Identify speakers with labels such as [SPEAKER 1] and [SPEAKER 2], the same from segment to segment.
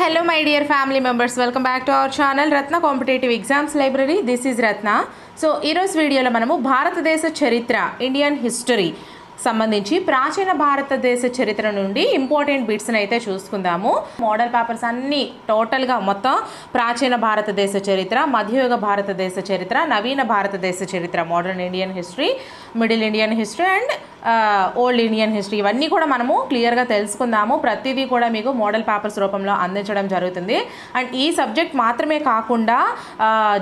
[SPEAKER 1] Hello my dear family members, welcome back to our channel Ratna Competitive Exams Library. This is Ratna. So ఈ రోజు వీడియోలో మనము భారతదేశ చరిత్ర ఇండియన్ హిస్టరీ సంబంధించి ప్రాచీన భారతదేశ చరిత్ర నుండి ఇంపార్టెంట్ బిట్స్ని అయితే చూసుకుందాము. మోడల్ పేపర్స్ అన్నీ టోటల్గా మొత్తం ప్రాచీన భారతదేశ చరిత్ర, మధ్యయుగ భారతదేశ చరిత్ర, నవీన భారతదేశ చరిత్ర, modern Indian history, middle Indian history and old Indian history ఇవన్నీ కూడా మనము క్లియర్గా తెలుసుకుందాము. ప్రతిదీ కూడా మీకు మోడల్ పేపర్స్ రూపంలో అందించడం జరుగుతుంది. అండ్ ఈ సబ్జెక్ట్ మాత్రమే కాకుండా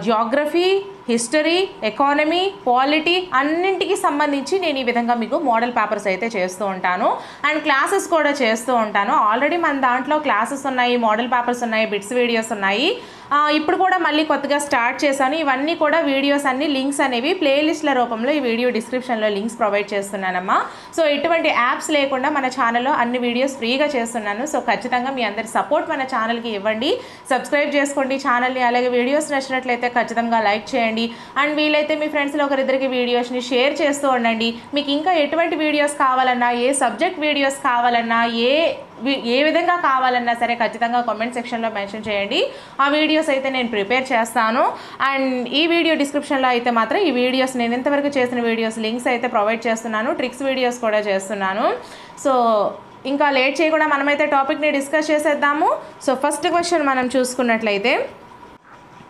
[SPEAKER 1] జియోగ్రఫీ, హిస్టరీ, ఎకానమీ, పాలిటీ అన్నింటికి సంబంధించి నేను ఈ విధంగా మీకు మోడల్ పేపర్స్ అయితే చేస్తూ ఉంటాను. అండ్ క్లాసెస్ కూడా చేస్తూ ఉంటాను. ఆల్రెడీ మన దాంట్లో క్లాసెస్ ఉన్నాయి, మోడల్ పేపర్స్ ఉన్నాయి, బిట్స్ వీడియోస్ ఉన్నాయి. ఇప్పుడు కూడా మళ్ళీ కొత్తగా స్టార్ట్ చేశాను. ఇవన్నీ కూడా వీడియోస్ అన్ని లింక్స్ అనేవి ప్లేలిస్ట్ల రూపంలో ఈ వీడియో డిస్క్రిప్షన్లో లింక్స్ ప్రొవైడ్ చేస్తున్నానమ్మా. సో ఎటువంటి యాప్స్ లేకుండా మన ఛానల్లో అన్ని వీడియోస్ ఫ్రీగా చేస్తున్నాను. సో ఖచ్చితంగా మీ అందరి సపోర్ట్ మన ఛానల్కి ఇవ్వండి, సబ్స్క్రైబ్ చేసుకోండి ఛానల్ని. అలాగే వీడియోస్ నచ్చినట్లయితే ఖచ్చితంగా లైక్ చేయండి. అండ్ వీలైతే మీ ఫ్రెండ్స్లో ఒకరిద్దరికి వీడియోస్ని షేర్ చేస్తూ ఉండండి. మీకు ఇంకా ఎటువంటి వీడియోస్ కావాలన్నా, ఏ సబ్జెక్ట్ వీడియోస్ కావాలన్నా, ఏ విధంగా కావాలన్నా సరే ఖచ్చితంగా కామెంట్ సెక్షన్లో మెన్షన్ చేయండి. ఆ వీడియోస్ అయితే నేను ప్రిపేర్ చేస్తాను. అండ్ ఈ వీడియో డిస్క్రిప్షన్లో అయితే మాత్రం ఈ వీడియోస్ నేను ఇంతవరకు చేసిన వీడియోస్ లింక్స్ అయితే ప్రొవైడ్ చేస్తున్నాను, ట్రిక్స్ వీడియోస్ కూడా చేస్తున్నాను. సో ఇంకా లేట్ చేయకుండా మనమైతే టాపిక్ని డిస్కస్ చేసేద్దాము. సో ఫస్ట్ క్వశ్చన్ మనం చూసుకున్నట్లయితే,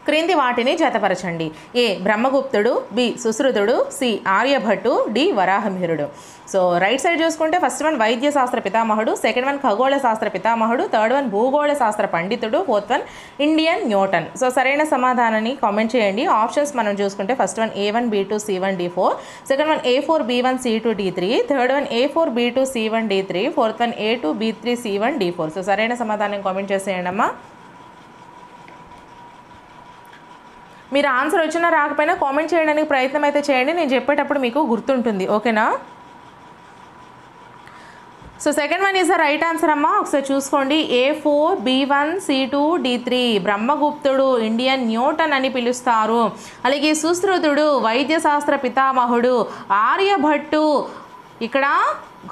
[SPEAKER 1] క్రింది వాటిని జతపరచండి. ఏ బ్రహ్మగుప్తుడు, బి సుశ్రుతుడు, సి ఆర్యభట్టు, డి వరాహమిహిరుడు. సో రైట్ సైడ్ చూసుకుంటే ఫస్ట్ వన్ వైద్య శాస్త్ర పితామహుడు, సెకండ్ వన్ ఖగోళ శాస్త్ర పితామహుడు, థర్డ్ వన్ భూగోళ శాస్త్ర పండితుడు, fourth one Indian Newton. So సరైన సమాధానాన్ని కామెంట్ చేయండి. ఆప్షన్స్ మనం చూసుకుంటే first one A1 B2 C1 D4, second one A4 B1 C2 D3, third one A4 B2 C1 D3, fourth one A2 B3 C1 D4. So సరైన సమాధానం comment చేసేయండి అమ్మా. మీరు ఆన్సర్ వచ్చినా రాకపోయినా కామెంట్ చేయడానికి ప్రయత్నం అయితే చేయండి, నేను చెప్పేటప్పుడు మీకు గుర్తుంటుంది. ఓకేనా? So second one is the right answer అమ్మా. ఒకసారి చూసుకోండి. A4 B1 C2 D3 బ్రహ్మగుప్తుడు Indian Newton అని పిలుస్తారు. అలాగే సుశ్రుతుడు వైద్య శాస్త్ర పితామహుడు, ఆర్యభట్టు ఇక్కడ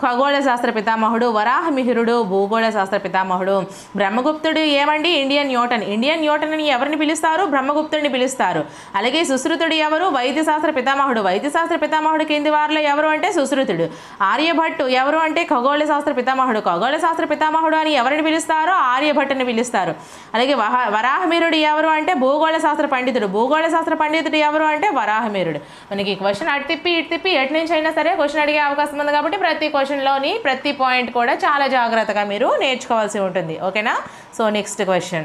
[SPEAKER 1] ఖగోళ శాస్త్ర పితామహుడు, వరాహమిహిరుడు భూగోళ శాస్త్ర పితామహుడు. బ్రహ్మగుప్తుడు ఏమండి? Indian Newton. ఇండియన్ న్యూటన్ అని ఎవరిని పిలుస్తారు? బ్రహ్మగుప్తుడిని పిలుస్తారు. అలాగే సుశ్రుతుడు ఎవరు? వైద్య శాస్త్ర పితామహుడు. వైద్య శాస్త్ర పితామహుడు కింది వారిలో ఎవరు అంటే సుశ్రుతుడు. ఆర్యభట్టు ఎవరు అంటే ఖగోళ శాస్త్ర పితామహుడు. ఖగోళ శాస్త్ర పితామహుడు అని ఎవరిని పిలుస్తారో ఆర్యభట్టుని పిలుస్తారు. అలాగే వరాహమిహిరుడు ఎవరు అంటే భూగోళ శాస్త్ర పండితుడు. భూగోళ శాస్త్ర పండితుడు ఎవరు అంటే వరాహమిహిరుడు. మనకి క్వశ్చన్ అటు తిప్పి ఇటు తిప్పి ఎటు నుంచి అయినా సరే క్వశ్చన్ అడిగే అవకాశం ఉంది కాబట్టి ప్రతి క్వశ్చన్లోని ప్రతి పాయింట్ కూడా చాలా జాగ్రత్తగా మీరు నేర్చుకోవాల్సి ఉంటుంది. ఓకేనా? సో నెక్స్ట్ క్వశ్చన్,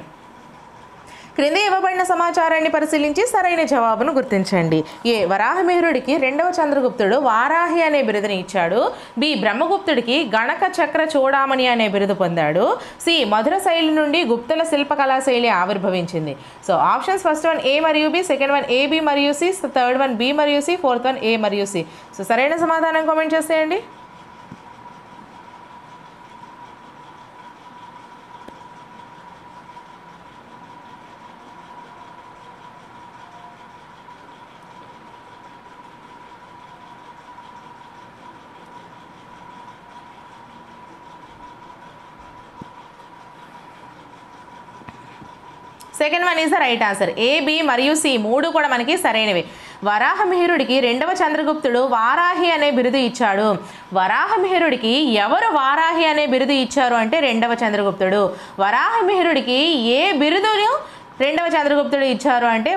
[SPEAKER 1] క్రింద ఇవ్వబడిన సమాచారాన్ని పరిశీలించి సరైన జవాబును గుర్తించండి. ఏ వరాహమిహిరుడికి రెండవ చంద్రగుప్తుడు వారాహి అనే బిరుదుని ఇచ్చాడు. బి బ్రహ్మగుప్తుడికి గణక చక్ర చూడామణి అనే బిరుదు పొందాడు. సి మధుర శైలి నుండి గుప్తుల శిల్పకళా శైలి ఆవిర్భవించింది. So options first one A మరియు B, second one A B మరియు C, థర్డ్ వన్ B మరియు C, ఫోర్త్ వన్ A మరియు C. సో సరైన సమాధానం కామెంట్ చేసేయండి. Second one is the right answer. A, B మరియు C మూడు కూడా మనకి సరైనవి. వరాహమిహిరుడికి రెండవ చంద్రగుప్తుడు వారాహి అనే బిరుదు ఇచ్చాడు. వరాహమిహిరుడికి ఎవరు వారాహి అనే బిరుదు ఇచ్చారు అంటే రెండవ చంద్రగుప్తుడు. వరాహమిహిరుడికి ఏ బిరుదును రెండవ చంద్రగుప్తుడు ఇచ్చారు అంటే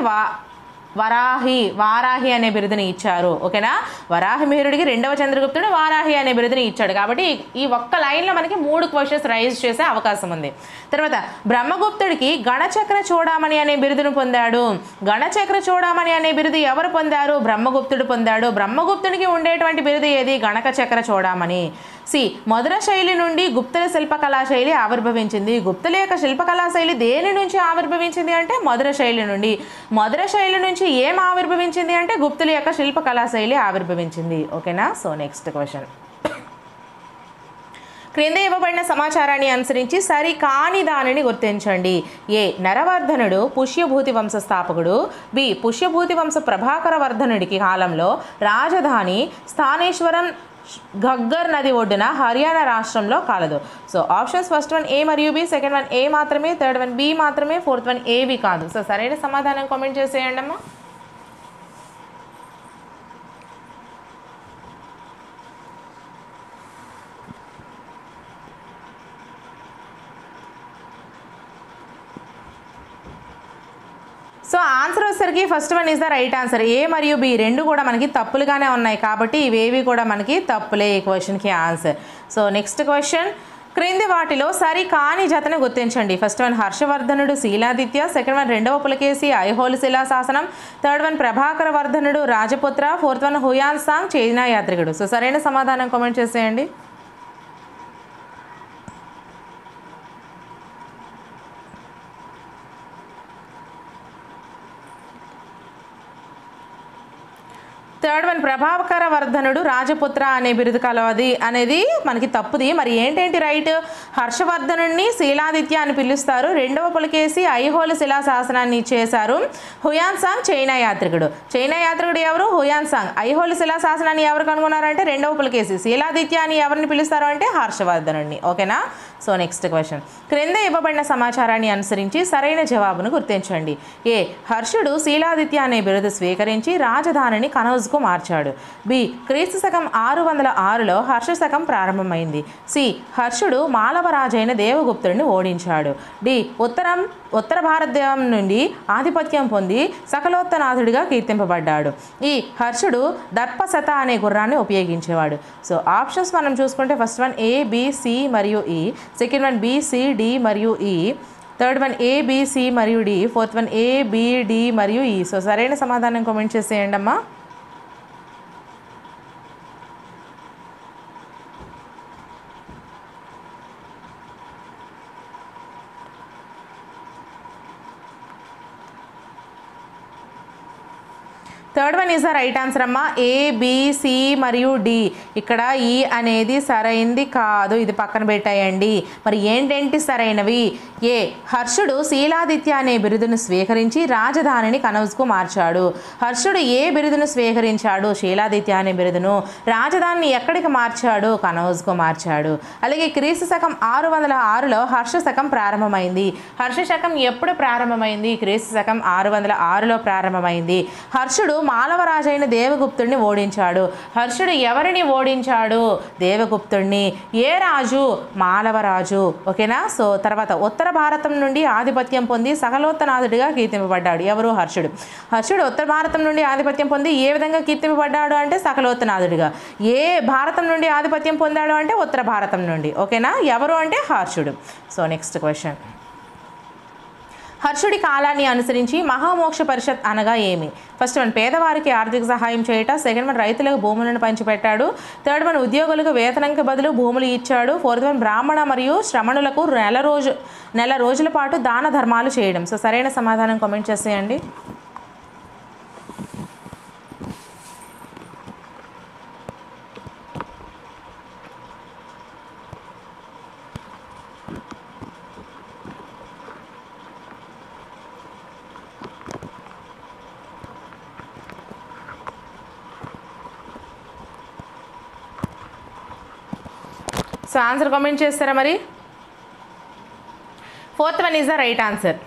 [SPEAKER 1] వారాహి అనే బిరుదుని ఇచ్చారు. ఓకేనా? వరాహమిహిరుడికి రెండవ చంద్రగుప్తుడు వారాహి అనే బిరుదుని ఇచ్చాడు. కాబట్టి ఈ ఒక్క లైన్లో మనకి 3 క్వశ్చన్స్ రైజ్ చేసే అవకాశం ఉంది. తర్వాత బ్రహ్మగుప్తుడికి గణచక్ర చూడామణి అనే బిరుదును పొందాడు. గణచక్ర చూడామణి అనే బిరుదు ఎవరు పొందారు? బ్రహ్మగుప్తుడు పొందాడు. బ్రహ్మగుప్తుడికి ఉండేటువంటి బిరుదు ఏది? గణక చక్ర చూడామణి. సి మధుర శైలి నుండి గుప్తుల శిల్పకళా శైలి ఆవిర్భవించింది. గుప్తుల యొక్క శిల్పకళా శైలి దేని నుంచి ఆవిర్భవించింది అంటే మధుర శైలి నుండి. మధుర శైలి నుంచి ఏం ఆవిర్భవించింది అంటే గుప్తుల యొక్క శిల్పకళా శైలి ఆవిర్భవించింది. ఓకేనా? సో నెక్స్ట్ క్వశ్చన్, క్రింద ఇవ్వబడిన సమాచారాన్ని అనుసరించి సరి కాని దానిని గుర్తించండి. ఏ నరవర్ధనుడు పుష్యభూతి వంశ స్థాపకుడు. బి పుష్యభూతి వంశ ప్రభాకర వర్ధనుడికి కాలంలో రాజధాని స్థానేశ్వరం ఘగ్గర్ నది ఒడ్డున హర్యానా రాష్ట్రంలో కలదు. So options first one A మరియు బి, సెకండ్ వన్ ఏ మాత్రమే, థర్డ్ వన్ బి మాత్రమే, ఫోర్త్ వన్ ఏవి కాదు. సో సరైన సమాధానం కామెంట్ చేసేయండి అమ్మా. సో ఆన్సర్ వచ్చేసరికి first one is the right answer. A మరియు బి రెండు కూడా మనకి తప్పులుగానే ఉన్నాయి కాబట్టి ఇవేవి కూడా మనకి తప్పులే ఈ క్వశ్చన్కి ఆన్సర్. సో నెక్స్ట్ క్వశ్చన్, క్రింది వాటిలో సరి కాని జతను గుర్తించండి. ఫస్ట్ వన్ హర్షవర్ధనుడు శీలాదిత్య, సెకండ్ వన్ రెండవ పులకేసి ఐహోల్ శిలాశాసనం, థర్డ్ వన్ ప్రభాకర వర్ధనుడు Rajaputra, fourth one Hiuen Tsang China యాత్రికుడు. సో సరైన సమాధానం కామెంట్ చేసేయండి. థర్డ్ వన్ ప్రభాకర వర్ధనుడు రాజపుత్ర అనే బిరుదు కలవది అనేది మనకి తప్పుది. మరి ఏంటేంటి రైట్? హర్షవర్ధనుడిని శీలాదిత్య అని పిలుస్తారు, రెండవ పులకేసి ఐహోల్ శిలాశాసనాన్ని చేశారు, హుయాన్ సాంగ్ చైనా యాత్రికుడు. చైనా యాత్రికుడు ఎవరు? Hiuen Tsang. ఐహోల్ శిలాశాసనాన్ని ఎవరు కనుగొన్నారంటే రెండవ పులకేసి. శీలాదిత్య అని ఎవరిని పిలుస్తారు అంటే హర్షవర్ధనుడిని. ఓకేనా? సో నెక్స్ట్ క్వశ్చన్, క్రింద ఇవ్వబడిన సమాచారాన్ని అనుసరించి సరైన జవాబును గుర్తించండి. ఏ హర్షుడు శీలాదిత్య అనే బిరుదు స్వీకరించి రాజధానిని కనౌజ్కు మార్చాడు. బి క్రీస్తు శకం 606లో హర్ష శకం ప్రారంభమైంది. సి హర్షుడు మాలవరాజైన దేవగుప్తుడిని ఓడించాడు. డి ఉత్తర భారతదేశం నుండి ఆధిపత్యం పొంది సకలోత్తనాథుడిగా కీర్తింపబడ్డాడు. ఈ హర్షుడు దర్పశత అనే గుర్రాన్ని ఉపయోగించేవాడు. సో ఆప్షన్స్ మనం చూసుకుంటే first one A, B, C మరియు E, second one B, C, D మరియు E, third one A, B, C మరియు D, fourth one A, B, D మరియు ఈ. సో సరైన సమాధానం కామెంట్ చేసేయండి అమ్మా. Third one is the right answer అమ్మా. A, B, C మరియు డి. ఇక్కడ ఈ అనేది సరైంది కాదు, ఇది పక్కన పెట్టేయండి. మరి ఏంటేంటి సరైనవి? ఏ హర్షుడు శీలాదిత్య అనే బిరుదును స్వీకరించి రాజధానిని కనౌజ్కు మార్చాడు. హర్షుడు ఏ బిరుదును స్వీకరించాడు? శీలాదిత్య అనే బిరుదును. రాజధానిని ఎక్కడికి మార్చాడు? కనౌజ్కు మార్చాడు. అలాగే క్రీస్తు శకం 606లో హర్ష శకం ప్రారంభమైంది. హర్ష శకం ఎప్పుడు ప్రారంభమైంది? క్రీస్తు శకం 606లో ప్రారంభమైంది. హర్షుడు మాలవరాజైన దేవగుప్తుడిని ఓడించాడు. హర్షుడు ఎవరిని ఓడించాడు? దేవగుప్తుడిని. ఏ రాజు? మాలవరాజు. ఓకేనా? సో తర్వాత ఉత్తర భారతం నుండి ఆధిపత్యం పొంది సకలోత్తనాథుడిగా కీర్తింపబడ్డాడు. ఎవరు? హర్షుడు. హర్షుడు ఉత్తర భారతం నుండి ఆధిపత్యం పొంది ఏ విధంగా కీర్తింపబడ్డాడు అంటే సకలోత్తనాథుడిగా. ఏ భారతం నుండి ఆధిపత్యం పొందాడు అంటే ఉత్తర భారతం నుండి. ఓకేనా? ఎవరు అంటే హర్షుడు. సో నెక్స్ట్ క్వశ్చన్, హర్షుడి కాలాన్ని అనుసరించి మహామోక్ష పరిషత్ అనగా ఏమి? ఫస్ట్ వన్ పేదవారికి ఆర్థిక సహాయం చేయట, సెకండ్ వన్ రైతులకు భూములను పంచిపెట్టాడు, థర్డ్ వన్ ఉద్యోగులకు వేతనంకి బదులు భూములు ఇచ్చాడు, ఫోర్త్ వన్ బ్రాహ్మణ మరియు శ్రమణులకు నెల రోజుల పాటు దాన ధర్మాలు చేయడం. సో సరైన సమాధానం కామెంట్ చేసేయండి. సో ఆన్సర్ కామెంట్ చేస్తారా మరి? Fourth one is the right answer.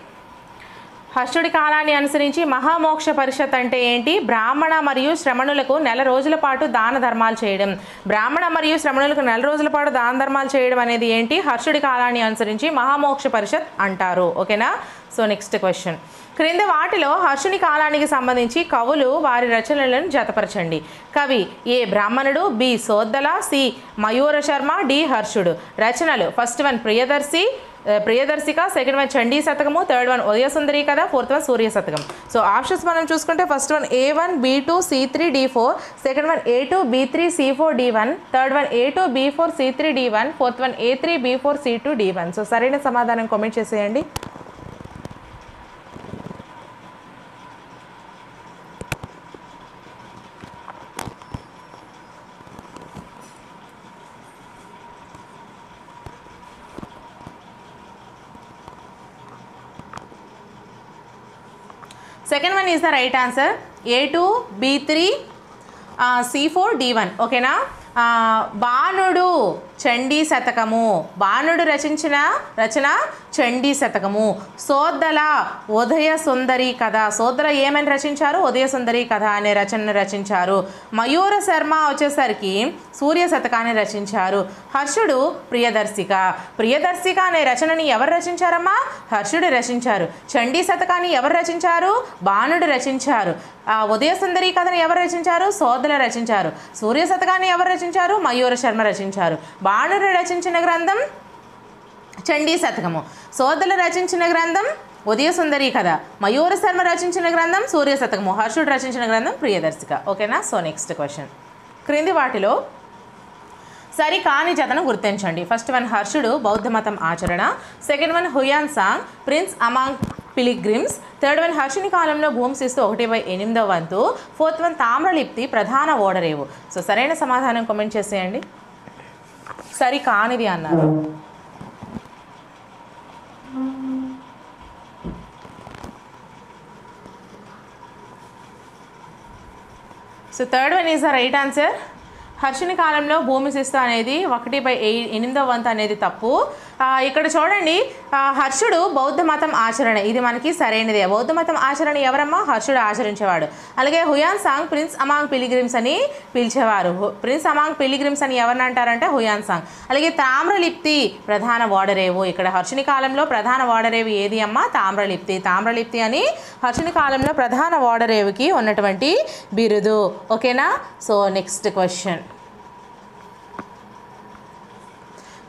[SPEAKER 1] హర్షుడి కాలాన్ని అనుసరించి మహామోక్ష పరిషత్ అంటే ఏంటి? బ్రాహ్మణ మరియు శ్రమణులకు నెల రోజుల పాటు దాన ధర్మాలు చేయడం. బ్రాహ్మణ మరియు శ్రమణులకు నెల రోజుల పాటు దాన ధర్మాలు చేయడం అనేది ఏంటి? హర్షుడి కాలాన్ని అనుసరించి మహామోక్ష పరిషత్ అంటారు. ఓకేనా? సో నెక్స్ట్ క్వశ్చన్, క్రింద వాటిలో హర్షుని కాలానికి సంబంధించి కవులు వారి రచనలను జతపరచండి. కవి ఏ బ్రాహ్మణుడు, B Soddhala, C Mayura Sharma, D హర్షుడు. రచనలు first one Priyadarshika, second one Chandi శతకము, థర్డ్ వన్ ఉదయసుందరి కథ, ఫోర్త్ వన్ సూర్య శతకం. సో ఆప్షన్స్ మనం చూసుకుంటే first one A1, B2, C3, D4, second one A2, B3, C4, D1, third one A2, B4, C3, D1, fourth one A3, B4, C2, D1. So సరైన సమాధానం comment చేసేయండి. Second one is the right answer. A2, B3, C4, D1. ఓకేనా? బాణుడు చండీ శతకము, బాణుడు రచించిన రచన చండీ శతకము. సోద్దల ఉదయ సుందరి కథ, సోద్దల ఏమని రచించారు? ఉదయ సుందరి కథ అనే రచనను రచించారు. మయూర శర్మ వచ్చేసరికి సూర్య శతకాన్ని రచించారు. హర్షుడు ప్రియదర్శిక, ప్రియదర్శిక అనే రచనని ఎవరు రచించారమ్మా? హర్షుడు రచించారు. చండీ శతకాన్ని ఎవరు రచించారు? బాణుడు రచించారు. ఉదయ సుందరి కథను ఎవరు రచించారు? సోద్దల రచించారు. సూర్య శతకాన్ని ఎవరు రచించారు? మయూర శర్మ రచించారు. బాణుడు రచించిన గ్రంథం చండీ శతకము, సోద్దల రచించిన గ్రంథం ఉదయ సుందరి కథ, మయూర శర్మ రచించిన గ్రంథం సూర్య శతకము, హర్షుడు రచించిన గ్రంథం ప్రియదర్శిక. ఓకేనా? సో నెక్స్ట్ క్వశ్చన్, క్రింది వాటిలో సరి కాని జతను గుర్తించండి. ఫస్ట్ వన్ హర్షుడు బౌద్ధ మతం ఆచరణ, second one Hiuen Tsang prince among pilgrims, third one హర్షుని కాలంలో భూమి శిస్తు 1/8వ వంతు, ఫోర్త్ వన్ తామ్రలిప్తి ప్రధాన ఓడరేవు. సో సరైన సమాధానం కామెంట్ చేసేయండి. సరి కానిది అన్నారు. So third one is the right answer. హర్షుని కాలంలో భూమి శిస్తు అనేది 1/8వ వంతు అనేది తప్పు. ఇక్కడ చూడండి, హర్షుడు బౌద్ధ మతం ఆచరణ, ఇది మనకి సరైనదే. బౌద్ధ మతం ఆచరణ ఎవరమ్మా? హర్షుడు ఆచరించేవాడు. అలాగే Hiuen Tsang prince among pilgrims అని పిలిచేవారు. ప్రిన్స్ అమాంగ్ పిలిగ్రిమ్స్ అని ఎవరిని అంటారంటే హుయాన్ సాంగ్. అలాగే తామ్రలిప్తి ప్రధాన ఓడరేవు, ఇక్కడ హర్షుని కాలంలో ప్రధాన ఓడరేవు ఏది అమ్మా? తామ్రలిప్తి. తామ్రలిప్తి అని హర్షుని కాలంలో ప్రధాన ఓడరేవుకి ఉన్నటువంటి బిరుదు. ఓకేనా? సో నెక్స్ట్ క్వశ్చన్,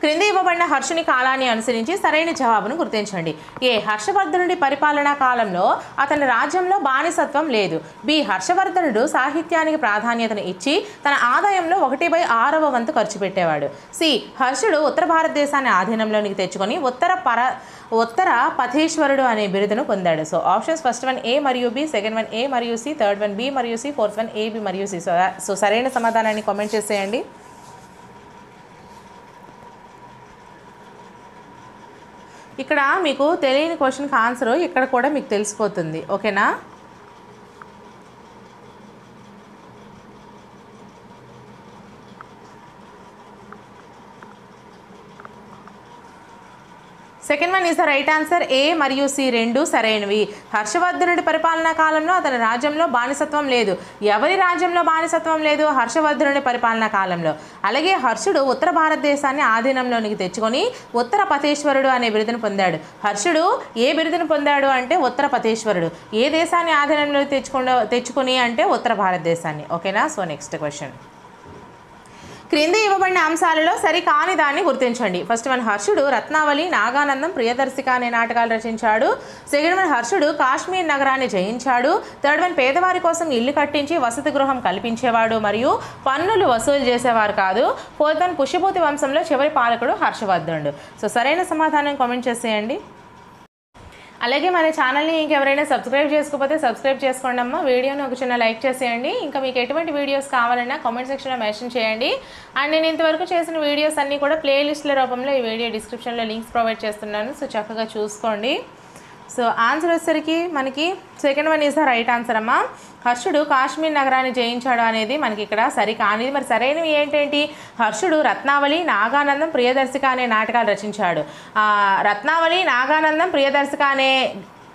[SPEAKER 1] క్రింద ఇవ్వబడిన హర్షుని కాలాన్ని అనుసరించి సరైన జవాబును గుర్తించండి. ఏ హర్షవర్ధనుడి పరిపాలనా కాలంలో అతని రాజ్యంలో బానిసత్వం లేదు. బి హర్షవర్ధనుడు సాహిత్యానికి ప్రాధాన్యతను ఇచ్చి తన ఆదాయంలో 1/6వ వంతు ఖర్చు పెట్టేవాడు. సి హర్షుడు ఉత్తర భారతదేశాన్ని ఆధీనంలోనికి తెచ్చుకొని ఉత్తర పథేశ్వరుడు అనే బిరుదును పొందాడు. So options first one A మరియు బి, సెకండ్ వన్ ఏ మరియు సి, థర్డ్ వన్ బి మరియు C, fourth one A B మరియు సి. సో సరైన సమాధానాన్ని కామెంట్ చేసేయండి. ఇక్కడ మీకు తెలియని క్వశ్చన్కి ఆన్సర్ ఇక్కడ కూడా మీకు తెలిసిపోతుంది. ఓకేనా? Second one is the right answer. A మరియు సి రెండు సరైనవి. హర్షవర్ధనుడి పరిపాలనా కాలంలో అతని రాజ్యంలో బానిసత్వం లేదు. ఎవరి రాజ్యంలో బానిసత్వం లేదు? హర్షవర్ధనుడి పరిపాలనా కాలంలో. అలాగే హర్షుడు ఉత్తర భారతదేశాన్ని ఆధీనంలోనికి తెచ్చుకొని ఉత్తర పథేశ్వరుడు అనే బిరుదును పొందాడు. హర్షుడు ఏ బిరుదును పొందాడు అంటే ఉత్తర పథేశ్వరుడు. ఏ దేశాన్ని ఆధీనంలో తెచ్చుకొని అంటే ఉత్తర భారతదేశాన్ని. ఓకేనా? సో నెక్స్ట్ క్వశ్చన్, క్రింది ఇవ్వబడిన అంశాలలో సరికాని దాన్ని గుర్తించండి. ఫస్ట్ వన్ హర్షుడు రత్నావళి, నాగానందం, ప్రియదర్శిక అనే నాటకాలు రచించాడు. సెకండ్ వన్ హర్షుడు కాశ్మీర్ నగరాన్ని జయించాడు. థర్డ్ వన్ పేదవారి కోసం ఇల్లు కట్టించి వసతి గృహం కల్పించేవాడు మరియు పన్నులు వసూలు చేసేవారు కాదు. ఫోర్త్ వన్ పుష్యభూతి వంశంలో చివరి పాలకుడు హర్షవర్ధనుడు. సో సరైన సమాధానం కామెంట్ చేసేయండి. అలాగే మన ఛానల్ని ఇంకెవరైనా సబ్స్క్రైబ్ చేసుకోకపోతే సబ్స్క్రైబ్ చేసుకోండి అమ్మ. వీడియోని ఒక చిన్న లైక్ చేసేయండి. ఇంకా మీకు ఎటువంటి వీడియోస్ కావాలన్నా కామెంట్ సెక్షన్లో మెన్షన్ చేయండి. అండ్ నేను ఇంతవరకు చేసిన వీడియోస్ అన్నీ కూడా ప్లేలిస్ట్ల రూపంలో ఈ వీడియో డిస్క్రిప్షన్లో లింక్స్ ప్రొవైడ్ చేస్తున్నాను. సో చక్కగా చూసుకోండి. సో ఆన్సర్ వచ్చేసరికి మనకి second one is the right answer అమ్మ. హర్షుడు కాశ్మీర్ నగరాన్ని జయించాడు అనేది మనకి ఇక్కడ సరికానిది. మరి సరైనవి ఏంటేంటి? హర్షుడు రత్నావళి, నాగానందం, ప్రియదర్శిక అనే నాటకాలు రచించాడు. రత్నావళి, నాగానందం, ప్రియదర్శిక అనే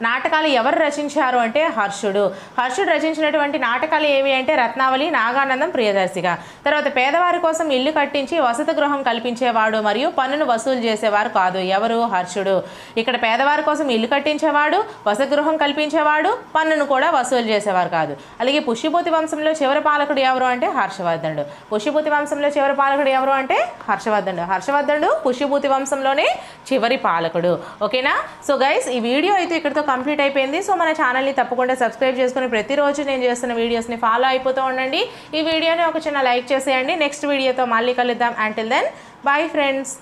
[SPEAKER 1] నాటకాలు ఎవరు రచించారు అంటే హర్షుడు. హర్షుడు రచించినటువంటి నాటకాలు ఏవి అంటే రత్నావళి, నాగానందం, ప్రియదర్శిక. తర్వాత పేదవారి కోసం ఇల్లు కట్టించి వసతి గృహం కల్పించేవాడు మరియు పన్నును వసూలు చేసేవారు కాదు. ఎవరు? హర్షుడు. ఇక్కడ పేదవారి కోసం ఇల్లు కట్టించేవాడు, వసతి గృహం కల్పించేవాడు, పన్నును కూడా వసూలు చేసేవారు కాదు. అలాగే పుష్యభూతి వంశంలో చివరి పాలకుడు ఎవరు అంటే హర్షవర్ధనుడు. పుష్యభూతి వంశంలో చివరి పాలకుడు ఎవరు అంటే హర్షవర్ధనుడు. హర్షవర్ధనుడు పుష్యభూతి వంశంలోనే చివరి పాలకుడు. ఓకేనా? సో గైస్, ఈ వీడియో అయితే ఇక్కడితో కంప్లీట్ అయిపోయింది. సో మన ఛానల్ని తప్పకుండా సబ్స్క్రైబ్ చేసుకుని ప్రతిరోజు నేను చేస్తున్న వీడియోస్ని ఫాలో అయిపోతూ ఉండండి. ఈ వీడియోని ఒక చిన్న లైక్ చేసేయండి. నెక్స్ట్ వీడియోతో మళ్ళీ కలుద్దాం. Until then, bye friends.